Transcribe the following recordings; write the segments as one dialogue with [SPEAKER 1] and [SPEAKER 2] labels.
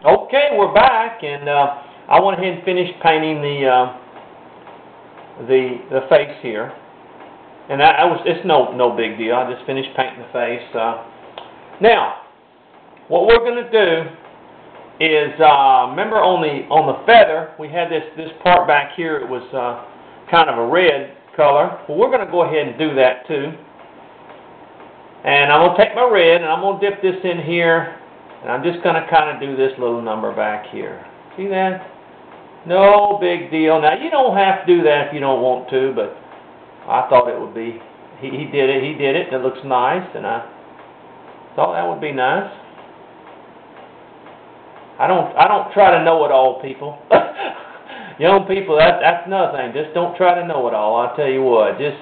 [SPEAKER 1] Okay, we're back, and I went ahead and finished painting the face here, and it's no big deal. I just finished painting the face. Now, what we're going to do is remember on the feather we had this part back here. It was kind of a red color. Well, we're going to go ahead and do that too. And I'm going to take my red and I'm going to dip this in here. And I'm just going to kind of do this little number back here. See that? No big deal. Now, you don't have to do that if you don't want to, but I thought it would be. He did it. He did it. And it looks nice, and I thought that would be nice. I don't try to know it all, people. Young people, that's another thing. Just don't try to know it all. I'll tell you what. Just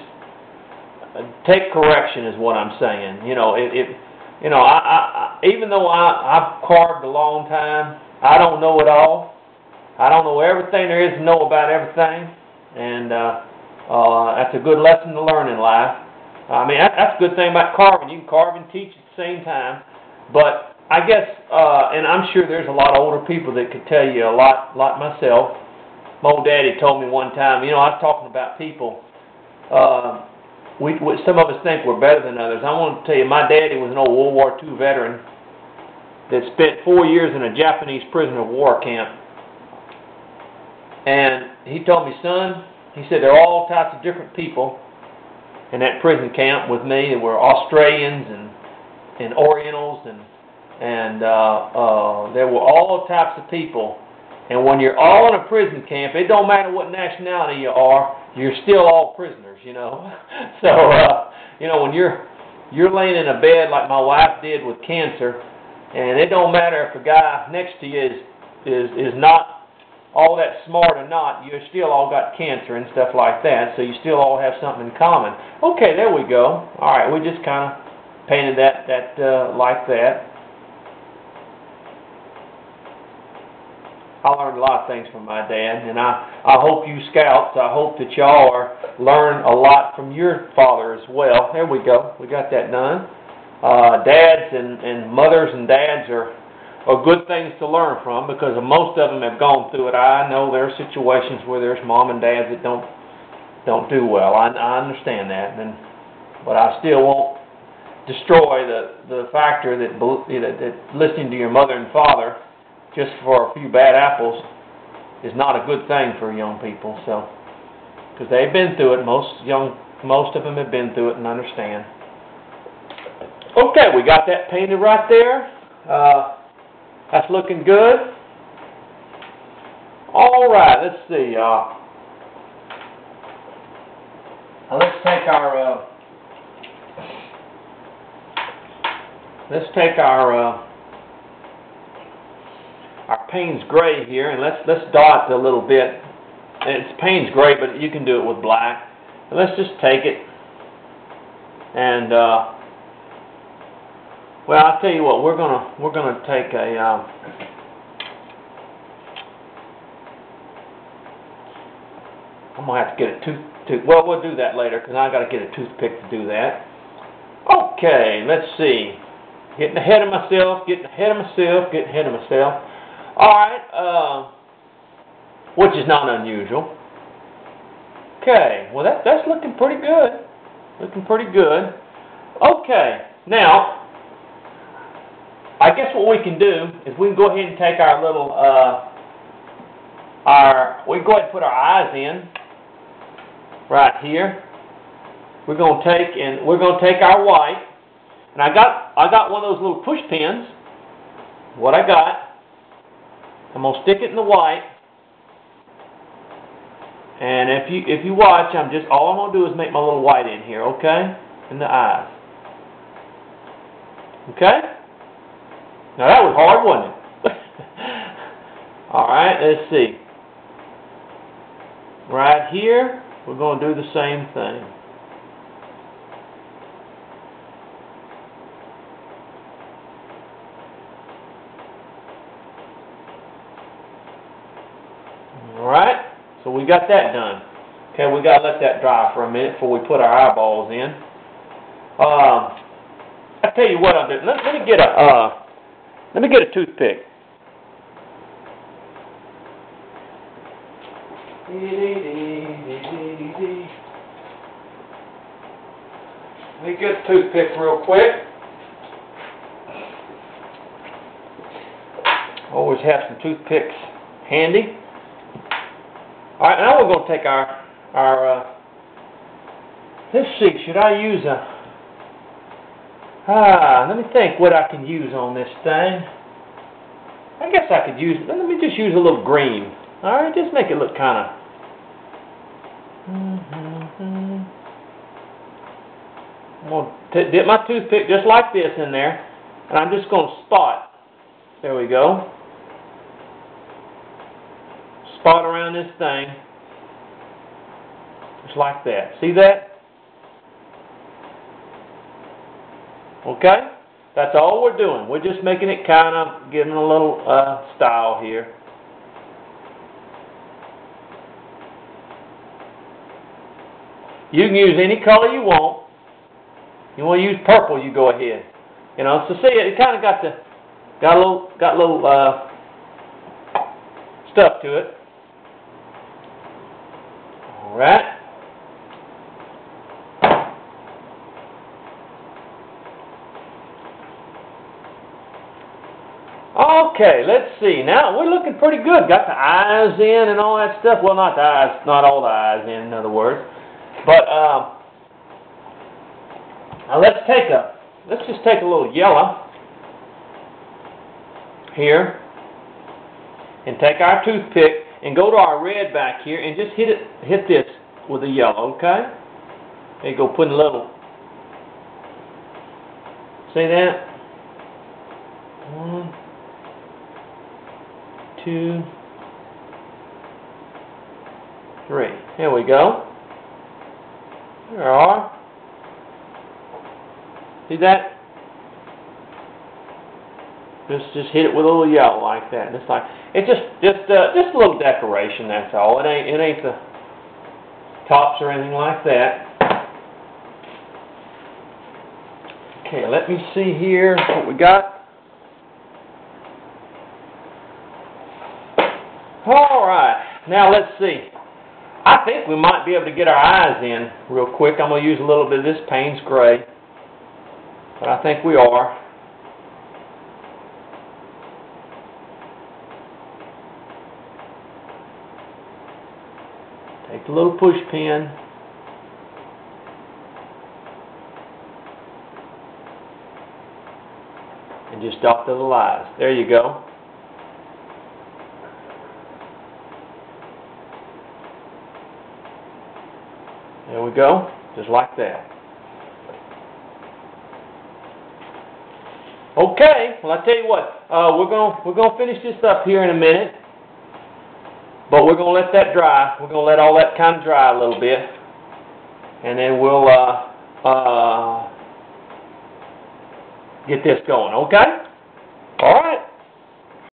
[SPEAKER 1] take correction is what I'm saying. You know, even though I've carved a long time, I don't know it all. I don't know everything there is to know about everything, and that's a good lesson to learn in life. I mean, that's a good thing about carving. You can carve and teach at the same time. But I guess, and I'm sure there's a lot of older people that could tell you a lot, like myself. My old daddy told me one time, you know, I was talking about people. Some of us think we're better than others. I want to tell you, my daddy was an old World War II veteran that spent 4 years in a Japanese prisoner of war camp. And he told me, son, he said, there are all types of different people in that prison camp with me. There were Australians and Orientals, and there were all types of people. And when you're all in a prison camp, it don't matter what nationality you are, you're still all prisoners, you know. So, you know, when you're laying in a bed like my wife did with cancer, and it don't matter if the guy next to you is not all that smart or not, you still all got cancer and stuff like that, so you still all have something in common. Okay, there we go. All right, we just kind of painted that like that. I learned a lot of things from my dad, and I hope you scouts, I hope that y'all learn a lot from your father as well. There we go. We got that done. Dads and mothers and dads are good things to learn from, because most of them have gone through it. I know there are situations where there's mom and dads that don't do well. I understand that, but I still won't destroy the factor that listening to your mother and father just for a few bad apples is not a good thing for young people. So, because they've been through it, most of them have been through it and understand. Okay, we got that painted right there. That's looking good. All right, let's see. Let's take our Payne's gray here, and let's dot a little bit. It's Payne's gray, but you can do it with black. And let's just take it, and well, I'll tell you what, we're gonna take a I'm gonna have to get a toothpick. Well, we'll do that later, because I got to get a toothpick to do that. Okay, let's see. Getting ahead of myself. All right, which is not unusual. Okay, well that's looking pretty good. Okay, now I guess what we can do is we can go ahead and take our little we can go ahead and put our eyes in right here. We're going to take our white, and I got one of those little push pins. What I got, I'm going to stick it in the white, and if you watch, all I'm going to do is make my little white in here, okay? In the eyes. Okay? Now that was hard, wasn't it? All right, let's see. Right here, we're going to do the same thing. Alright, so we got that done. Okay, we got to let that dry for a minute before we put our eyeballs in. I tell you what I'll do. Let me get a toothpick. Let me get a toothpick real quick. Always have some toothpicks handy. Alright, now we're going to take our let's see, should I use let me think what I can use on this thing. I guess I could use, let me just use a little green. Alright, just make it look kind of, I'm going to dip my toothpick just like this in there, and I'm just going to spot. There we go. Spot around this thing, just like that. See that? Okay? That's all we're doing. We're just making it kind of, giving a little style here. You can use any color you want. You want to use purple, you go ahead. You know, so see, it kind of got a little stuff to it. All right. Okay, let's see. Now we're looking pretty good. Got the eyes in and all that stuff. Well, not the eyes, not all the eyes in other words. But now let's just take a little yellow here and take our toothpick and go to our red back here and just hit this with a yellow, okay? There you go, putting a little. See that? 1, 2, 3. There we go. There are. See that? Just hit it with a little yellow like that. It's like it's just a little decoration. That's all. It ain't the tops or anything like that. Okay, let me see here what we got. All right. Now let's see. I think we might be able to get our eyes in real quick. I'm going to use a little bit of this Payne's Gray. But I think we are. Take the little push pin. And just dot the little eyes. There you go. There we go. Just like that. Okay, well I tell you what, we're gonna finish this up here in a minute, but we're gonna let that dry. We're gonna let all that kind of dry a little bit, and then we'll get this going. Okay?